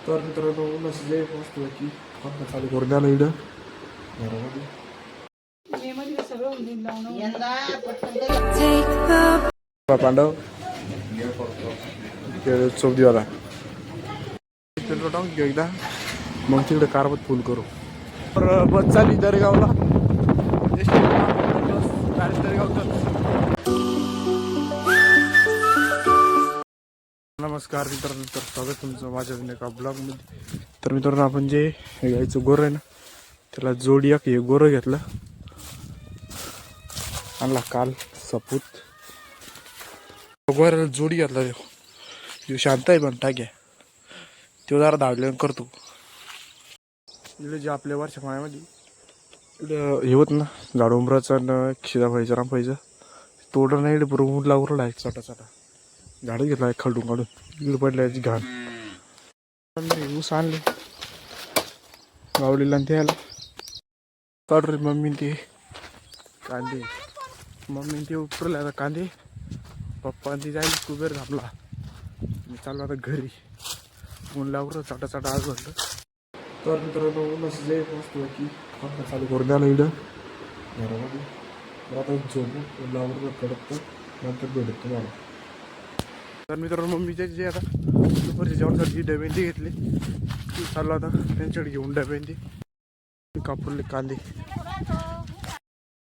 तर मित्रांनो नसं जे मस्त की आपण चालू करून द्या ना इकडं घरामध्ये पांडव चोप दिवाला पेट्रोल टाकून घेऊ एकदा मग तिकडे कारवत फुल करू तर बस चालली दरेगावला नमस्कार मित्रांनो, तर स्वागत तुमचं माझ्या एका ब्लॉगमध्ये. तर मित्रांनो आपण जे गाईचं गोरं आहे ना त्याला जोडी एक हे गोरं घेतलं आणला काल सपूत गोऱ्याला जोडी घेतला तो शांत आहे पण टाक्या तो जरा धावल्यानं करतो. इकडे जे आपल्या वरच्या पाण्यामध्ये इकडं हे होत ना झाड उंबराचं आणि शिदाफायचं रामफायचं तोडं नाही इकडे बरोबर ऊन लागून आहे छोटा छोटा झाडं घेतला खलडून काढून इकडे पडल्या याची घाण ऊस आणले गावडीला आणि त्याला काढ रे मम्मी ते कांदे मम्मी ते उपरले आता कांदे पप्पा ते जायला कुबेर थांबला मी चाललो आता घरी ऊन लागलं चाटा चाटा आज म्हटलं. तर मित्रांनो ऊनच जे मस्त की आपण चालू करून द्या ना इकडं घरामध्ये आता झोपू ऊन लागलं कडक नंतर भेटत तुम्हाला. तर मित्रांनो मम्मीचे जे आता दुपारच्या जेवणासाठी डबेंदी घेतली ती चालू आता त्यांच्याकडे घेऊन डबेंदी कापरले कांदे.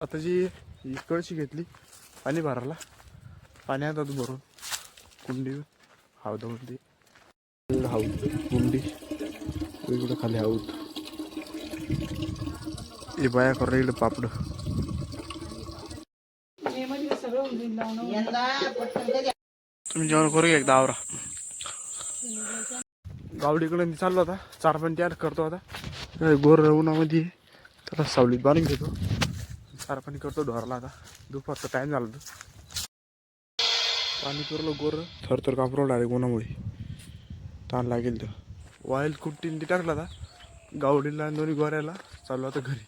आता जी कळशी घेतली पाणी भरायला पाणी आणतात भरून कुंडी हावदामध्ये हाऊत कुंडी वेगळं खाली हाऊत हे बाया करून इकडे पापड तुम्ही जेवण करू एकदा आवरा. गावडीकडे मी चाललो आता चार पण तयार करतो आता गोर उन्हामध्ये त्याला सावलीत बांधून घेतो चार पाणी करतो ढोराला. आता दुपारचा टाइम झाला तर पाणी पुरलं गोर थरथर कापरवलं डायरेक्ट उन्हामुळे ताण लागेल तर वाईल कुट्टीन ती टाकला आता गावडीला दोन्ही गोऱ्याला चालू आता घरी.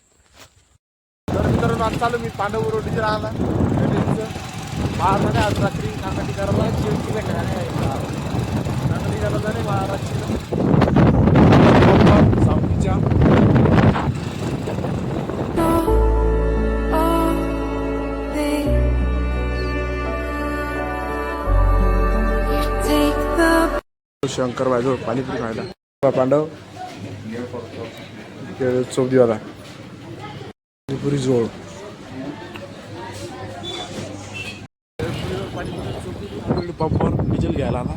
तर मित्रांनो आज चालू मी पांडव रोडीचे राहिला महाराज आज रात्री नाकाटी करायला शेवटीला नाकाटी करायला जाणे महाराष्ट्र सावलीच्या शंकर बाजू पाणीपुरी खायला पांडव चोप दिवाला पाणीपुरी जोड पंपावर डिझेल घ्यायला आला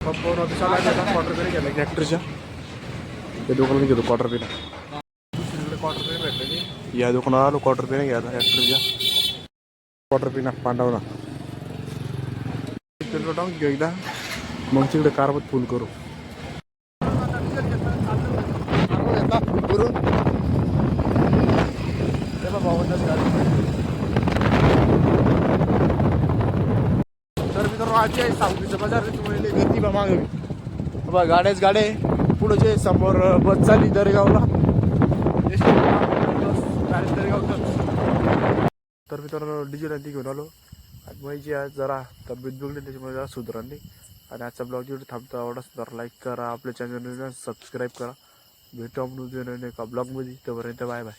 पंपावर क्वार्टर पेन घ्यायला ट्रॅक्टरच्या त्या दुकानात घेतो क्वार्टर पेन दुसरीकडे क्वार्टर पेन भेटले या दुकानात आलो क्वार्टर पेन घ्यायला ट्रॅक्टरच्या क्वार्टर पेन पांडवला पेट्रोल टाकून घेऊ एकदा मग तिकडे कारवत फुल करू. तर मित्रांनो आज आहे सावलीचं बाजार तुम्हाला गर्दी बा मागावी बाबा गाड्याच गाड्या पुढं जे समोर बस चालली दरेगावला तर मित्रांनो डिझेल आणि ती घेऊन आलो आणि माझी आज जरा तब्येत बिघडली त्याच्यामुळे जरा सुधारली. आणि आजचा ब्लॉग जेवढे थांबतो आवडत तर लाईक करा आपल्या चॅनलला सबस्क्राईब करा. भेटू आपण एका ब्लॉगमध्ये तोपर्यंत बाय बाय.